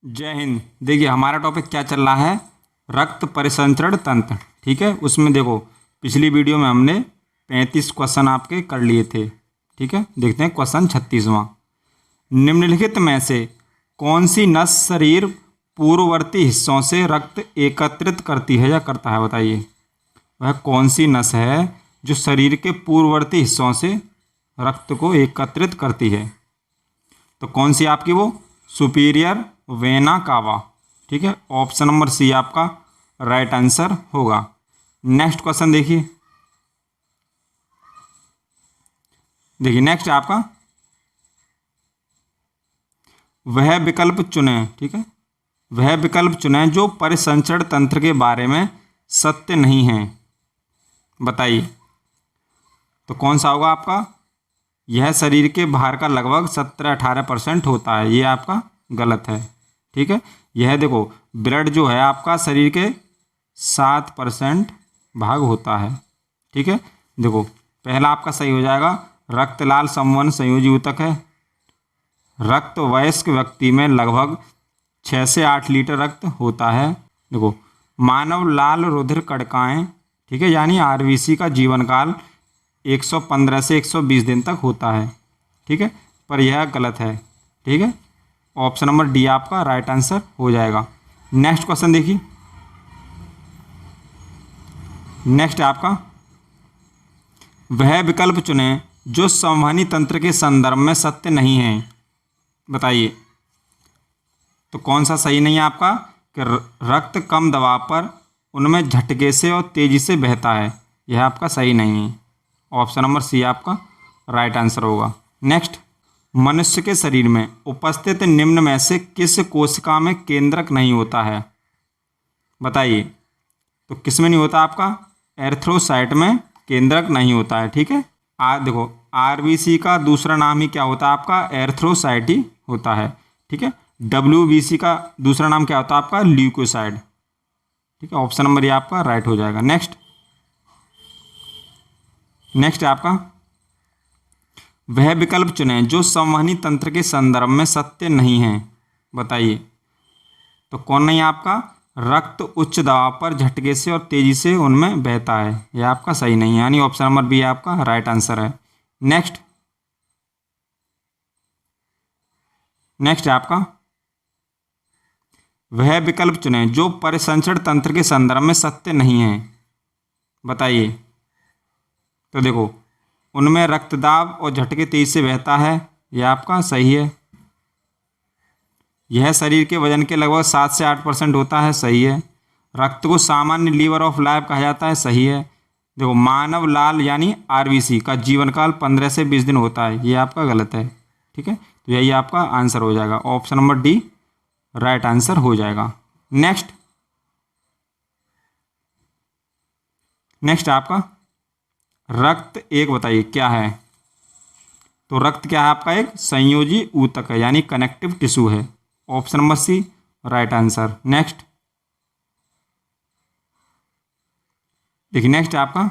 जय हिंद। देखिए हमारा टॉपिक क्या चल रहा है, रक्त परिसंचरण तंत्र। ठीक है, उसमें देखो पिछली वीडियो में हमने 35 क्वेश्चन आपके कर लिए थे। ठीक है, देखते हैं क्वेश्चन 36वां। निम्नलिखित में से कौन सी नस शरीर पूर्ववर्ती हिस्सों से रक्त एकत्रित करती है या करता है, बताइए। वह कौन सी नस है जो शरीर के पूर्ववर्ती हिस्सों से रक्त को एकत्रित करती है? तो कौन सी आपकी वो सुपीरियर वेना कावा। ठीक है, ऑप्शन नंबर सी आपका राइट आंसर होगा। नेक्स्ट क्वेश्चन देखिए। नेक्स्ट आपका वह विकल्प चुनें। ठीक है, वह विकल्प चुनें जो परिसंचरण तंत्र के बारे में सत्य नहीं है, बताइए। तो कौन सा होगा आपका? यह शरीर के बाहर का लगभग 17-18% होता है, ये आपका गलत है। ठीक है, यह देखो ब्लड जो है आपका शरीर के 7% भाग होता है। ठीक है, देखो पहला आपका सही हो जाएगा, रक्त लाल संवहन संयोजी ऊतक है। रक्त वयस्क व्यक्ति में लगभग 6 से 8 लीटर रक्त होता है। देखो मानव लाल रुधिर कणिकाएं, ठीक है, यानी आरबीसी का जीवन काल 115 से 120 दिन तक होता है। ठीक है, पर यह गलत है। ठीक है, ऑप्शन नंबर डी आपका राइट आंसर हो जाएगा। नेक्स्ट क्वेश्चन देखिए। नेक्स्ट आपका वह विकल्प चुनें जो संवहनी तंत्र के संदर्भ में सत्य नहीं है, बताइए। तो कौन सा सही नहीं है आपका कि रक्त कम दबाव पर उनमें झटके से और तेजी से बहता है, यह आपका सही नहीं है। ऑप्शन नंबर सी आपका राइट आंसर होगा। नेक्स्ट, मनुष्य के शरीर में उपस्थित निम्न में से किस कोशिका में केंद्रक नहीं होता है, बताइए। तो किस में नहीं होता आपका? एरिथ्रोसाइट में केंद्रक नहीं होता है। ठीक है, देखो आरबीसी का दूसरा नाम ही क्या होता है आपका? एरिथ्रोसाइट ही होता है। ठीक है, डब्ल्यूबीसी का दूसरा नाम क्या होता है आपका? ल्यूकोसाइड। ठीक है, ऑप्शन नंबर ये आपका राइट हो जाएगा। नेक्स्ट आपका वह विकल्प चुनें जो संवहनी तंत्र के संदर्भ में सत्य नहीं है, बताइए। तो कौन नहीं आपका? रक्त उच्च दबाव पर झटके से और तेजी से उनमें बहता है, यह आपका सही नहीं है, यानी ऑप्शन नंबर बी आपका राइट आंसर है। नेक्स्ट आपका वह विकल्प चुनें जो परिसंचरण तंत्र के संदर्भ में सत्य नहीं है, बताइए। तो देखो उनमें रक्तदाब और झटके तेज से बहता है, यह आपका सही है। यह शरीर के वजन के लगभग 7 से 8% होता है, सही है। रक्त को सामान्य लीवर ऑफ लाइफ कहा जाता है, सही है। देखो मानव लाल यानी आरबीसी का जीवन काल 15 से 20 दिन होता है, यह आपका गलत है। ठीक है, तो यही आपका आंसर हो जाएगा। Option number D right answer हो जाएगा। नेक्स्ट आपका रक्त एक, बताइए क्या है। तो रक्त क्या है आपका? एक संयोजी ऊतक है, यानी कनेक्टिव टिश्यू है। Option number C right answer. Next आपका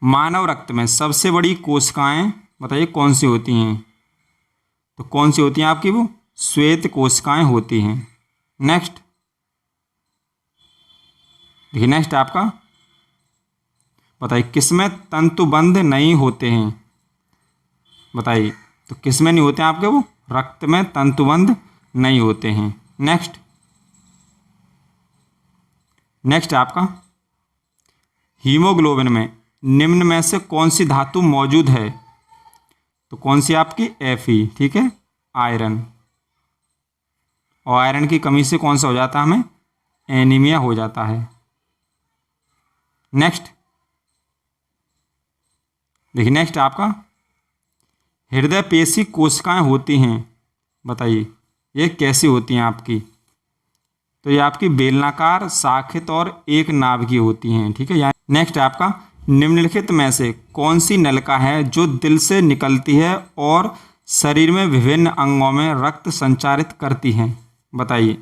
मानव रक्त में सबसे बड़ी कोशिकाएं, बताइए कौन सी होती हैं। तो कौन सी होती हैं आपकी? वो श्वेत कोशिकाएं होती हैं। नेक्स्ट आपका बताइए किसमें तंतुबंध नहीं होते हैं, बताइए। तो किसमें नहीं होते हैं आपके? वो रक्त में तंतुबंध नहीं होते हैं। नेक्स्ट आपका हीमोग्लोबिन में निम्न में से कौन सी धातु मौजूद है? तो कौन सी आपकी? Fe। ठीक है, आयरन। और आयरन की कमी से कौन सा हो जाता है? हमें एनीमिया हो जाता है। नेक्स्ट आपका हृदय पेशी कोशिकाएं होती हैं, बताइए ये कैसी होती हैं आपकी? तो ये आपकी बेलनाकार, शाखित और एक नाभिकीय होती हैं। ठीक है, नेक्स्ट आपका निम्नलिखित में से कौन सी नलिका है जो दिल से निकलती है और शरीर में विभिन्न अंगों में रक्त संचारित करती हैं, बताइए।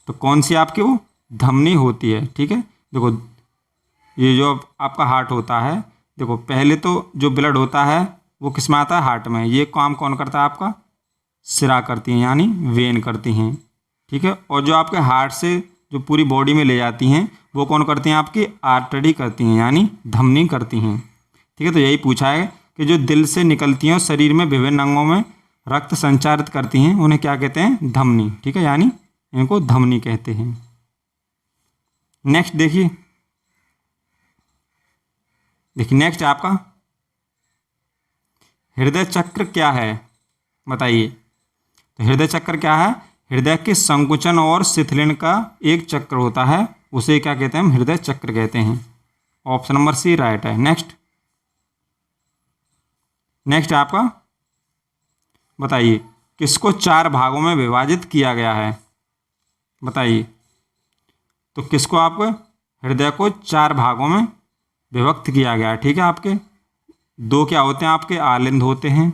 तो कौन सी आपकी वो धमनी होती है। ठीक है, देखो ये जो आपका हार्ट होता है, देखो पहले तो जो ब्लड होता है वो किस में आता है? हार्ट में। ये काम कौन करता है आपका? सिरा करती हैं यानी वेन करती हैं, ठीक है। और जो आपके हार्ट से जो पूरी बॉडी में ले जाती हैं वो कौन करती हैं, आपकी आर्टरी करती हैं यानी धमनी करती हैं, ठीक है। तो यही पूछा है कि जो दिल से निकलती हैं और शरीर में विभिन्न अंगों में रक्त संचारित करती हैं उन्हें क्या कहते हैं, धमनी, ठीक है, यानी इनको धमनी कहते हैं। नेक्स्ट देखिए नेक्स्ट आपका हृदय चक्र क्या है, बताइए। तो हृदय चक्र क्या है, हृदय के संकुचन और शिथिलन का एक चक्र होता है, उसे क्या कहते हैं, हम हृदय चक्र कहते हैं। ऑप्शन नंबर सी राइट है। नेक्स्ट आपका बताइए किसको 4 भागों में विभाजित किया गया है, बताइए। तो किसको आपको हृदय को 4 भागों में विभक्त किया गया है, ठीक है। आपके 2 क्या होते हैं, आपके आलिंद होते हैं,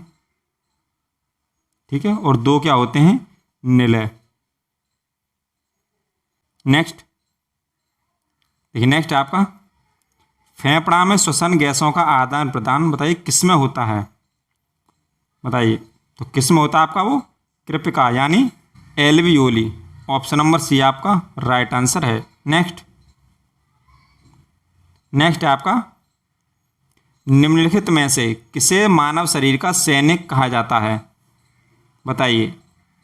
ठीक है, और 2 क्या होते हैं, निलय। नेक्स्ट आपका फेफड़ा में श्वसन गैसों का आदान प्रदान बताइए किसमें होता है, बताइए। तो किसमें होता है आपका, वो कृपिका यानी एल्वियोली। ऑप्शन नंबर सी आपका राइट आंसर है। नेक्स्ट आपका निम्नलिखित में से किसे मानव शरीर का सैनिक कहा जाता है, बताइए।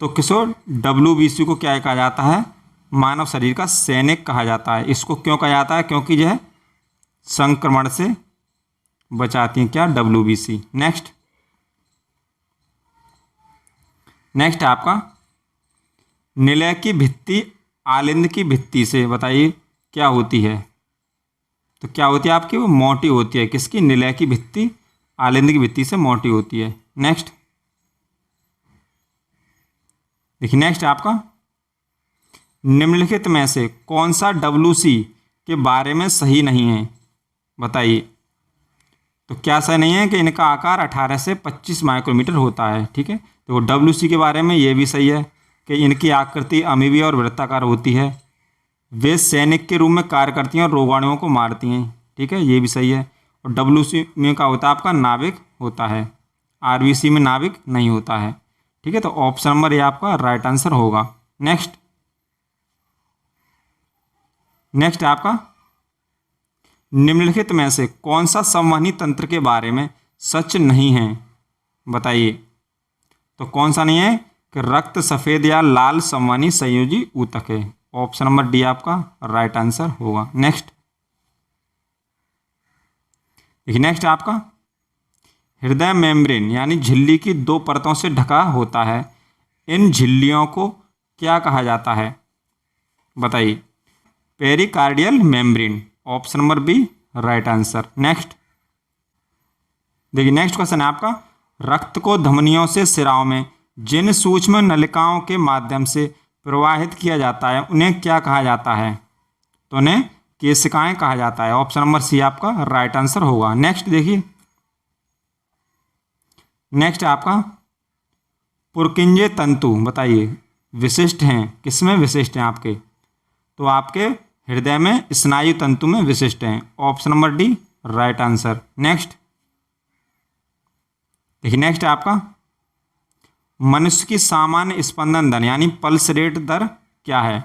तो किसको WBC को क्या कहा जाता है, मानव शरीर का सैनिक कहा जाता है। इसको क्यों कहा जाता है, क्योंकि यह संक्रमण से बचाती है, क्या, WBC। नेक्स्ट आपका निलय की भित्ति आलिंद की भित्ति से बताइए क्या होती है। तो क्या होती है आपकी, वो मोटी होती है, किसकी, निलय की भित्ति आलिंद की भित्ति से मोटी होती है। नेक्स्ट आपका निम्नलिखित में से कौन सा WC के बारे में सही नहीं है, बताइए। तो क्या सही नहीं है कि इनका आकार 18 से 25 माइक्रोमीटर होता है, ठीक है। तो WC के बारे में ये भी सही है कि इनकी आकृति अमीबीय और वृत्ताकार होती है, वे सैनिक के रूप में कार्य करती हैं और रोगाणुओं को मारती हैं, ठीक है, ये भी सही है। और WC में क्या होता है आपका, नाभिक होता है, RBC में नाभिक नहीं होता है, ठीक है। तो ऑप्शन नंबर ये आपका राइट आंसर होगा। नेक्स्ट आपका निम्नलिखित में से कौन सा संवहनी तंत्र के बारे में सच नहीं है, बताइए। तो कौन सा नहीं है कि रक्त सफ़ेद या लाल संवहनी संयोजी ऊतक है। ऑप्शन नंबर डी आपका राइट आंसर होगा। नेक्स्ट आपका हृदय मेम्ब्रेन यानी झिल्ली की 2 परतों से ढका होता है, इन झिल्लियों को क्या कहा जाता है, बताइए। Pericardial membrane. Option number B right answer. Next question है आपका रक्त को धमनियों से सिराओं में जिन सूक्ष्म नलिकाओं के माध्यम से प्रवाहित किया जाता है उन्हें क्या कहा जाता है, तो उन्हें केशिकाएं कहा जाता है। ऑप्शन नंबर सी आपका राइट आंसर होगा। नेक्स्ट आपका पुरकिंजे तंतु बताइए विशिष्ट हैं, किसमें विशिष्ट हैं आपके, तो आपके हृदय में स्नायु तंतु में विशिष्ट हैं। Option number D right answer. Next आपका मनुष्य की सामान्य स्पंदन दर यानी पल्स रेट दर क्या है,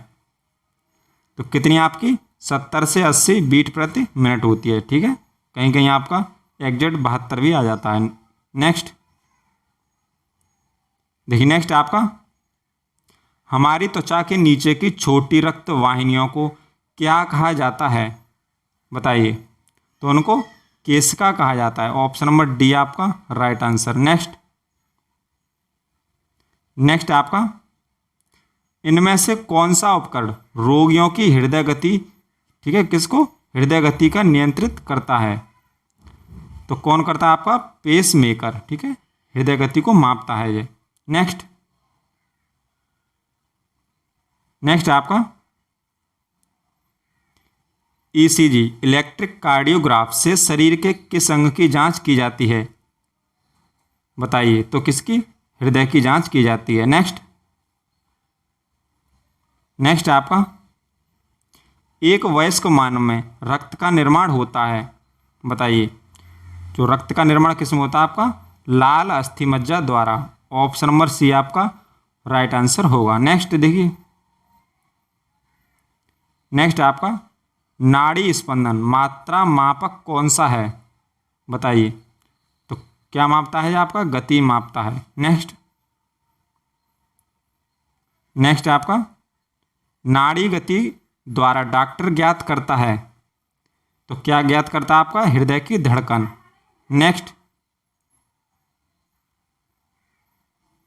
तो कितनी आपकी 70 से 80 बीट प्रति मिनट होती है, ठीक है। कहीं कहीं आपका एग्जैक्ट 72 भी आ जाता है। नेक्स्ट आपका हमारी त्वचा के नीचे की छोटी रक्त वाहिनियों को क्या कहा जाता है, बताइए। तो उनको केशिका कहा जाता है। ऑप्शन नंबर डी आपका राइट आंसर। नेक्स्ट आपका इनमें से कौन सा उपकरण रोगियों की हृदय गति, ठीक है, किसको हृदय गति का नियंत्रित करता है, तो कौन करता है आपका पेस मेकर, ठीक है, हृदय गति को मापता है ये। नेक्स्ट आपका ECG इलेक्ट्रिक कार्डियोग्राफ से शरीर के किस अंग की जांच की जाती है, बताइए। तो किसकी, हृदय की जांच की जाती है। नेक्स्ट आपका एक वयस्क मानव में रक्त का निर्माण होता है, बताइए। जो रक्त का निर्माण किसमें होता है आपका लाल अस्थि मज्जा द्वारा। ऑप्शन नंबर सी आपका राइट आंसर होगा। नेक्स्ट देखिए, नेक्स्ट आपका नाड़ी स्पंदन मात्रा मापक कौन सा है, बताइए। तो क्या मापता है, आपका गति मापता है। नेक्स्ट आपका नाड़ी गति द्वारा डॉक्टर ज्ञात करता है, तो क्या ज्ञात करता है, आपका हृदय की धड़कन।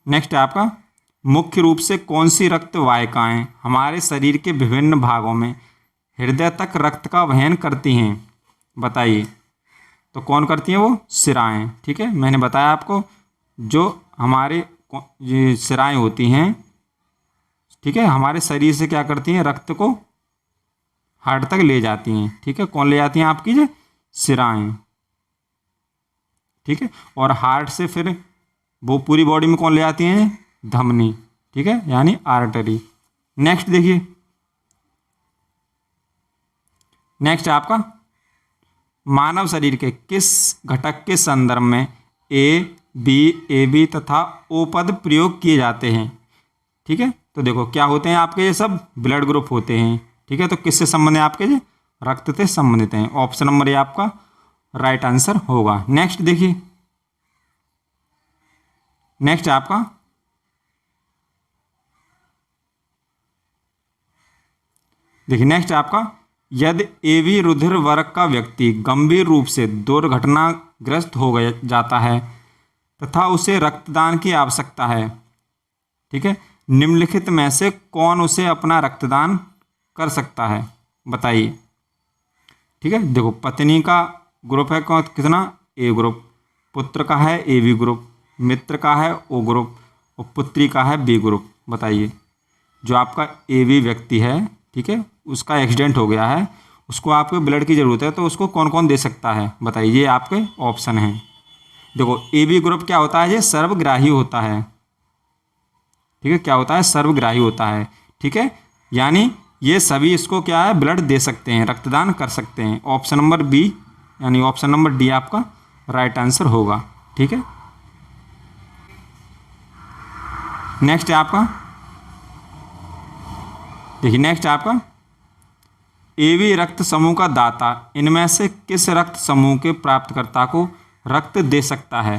नेक्स्ट आपका मुख्य रूप से कौन सी रक्त वाहिकाएं हमारे शरीर के विभिन्न भागों में हृदय तक रक्त का वहन करती हैं, बताइए। तो कौन करती हैं, वो शिराएं। ठीक है, मैंने बताया आपको जो हमारे ये शिराएं होती हैं, ठीक है, हमारे शरीर से क्या करती हैं, रक्त को हार्ट तक ले जाती हैं। ठीक है, कौन ले जाती हैं, आपकी जो शिराएं। ठीक है, और हार्ट से फिर वो पूरी बॉडी में कौन ले जाती हैं, धमनी। ठीक है, यानी आर्टरी। नेक्स्ट देखिए, नेक्स्ट आपका मानव शरीर के किस घटक के संदर्भ में ए बी तथा ओ पद प्रयोग किए जाते हैं। ठीक है, तो देखो क्या होते हैं आपके, ये सब ब्लड ग्रुप होते हैं। ठीक है, तो किससे संबंधित है, आपके ये रक्त से संबंधित हैं। ऑप्शन नंबर ए आपका राइट आंसर होगा। नेक्स्ट देखिए, नेक्स्ट आपका देखिए, नेक्स्ट आपका यदि एबी रुधिर वर्ग का व्यक्ति गंभीर रूप से दुर्घटनाग्रस्त हो गया जाता है तथा उसे रक्तदान की आवश्यकता है, ठीक है, निम्नलिखित में से कौन उसे अपना रक्तदान कर सकता है, बताइए। ठीक है, देखो पत्नी का ग्रुप है कितना, ए ग्रुप, पुत्र का है ए बी ग्रुप, मित्र का है ओ ग्रुप और पुत्री का है बी ग्रुप। बताइए, जो आपका ए बी व्यक्ति है, ठीक है, उसका एक्सीडेंट हो गया है, उसको आपको ब्लड की ज़रूरत है, तो उसको कौन कौन दे सकता है, बताइए। ये आपके ऑप्शन हैं। देखो ए बी ग्रुप क्या होता है, ये सर्वग्राही होता है। ठीक है, क्या होता है, सर्वग्राही होता है। ठीक है, यानी ये सभी इसको क्या है, ब्लड दे सकते हैं, रक्तदान कर सकते हैं। ऑप्शन नंबर बी यानी ऑप्शन नंबर डी आपका राइट आंसर होगा। ठीक है, नेक्स्ट है आपका, देखिए नेक्स्ट आपका एबी रक्त समूह का दाता इनमें से किस रक्त समूह के प्राप्तकर्ता को रक्त दे सकता है,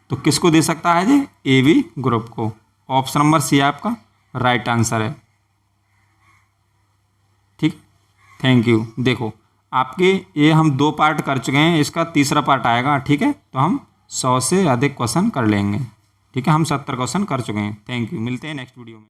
तो किसको दे सकता है जी, एबी ग्रुप को। ऑप्शन नंबर सी आपका राइट आंसर है। ठीक, थैंक यू। देखो आपके ये हम 2 पार्ट कर चुके हैं, इसका तीसरा पार्ट आएगा। ठीक है, तो हम 100 से अधिक क्वेश्चन कर लेंगे। ठीक है, हम 70 क्वेश्चन कर चुके हैं। थैंक यू, मिलते हैं नेक्स्ट वीडियो में।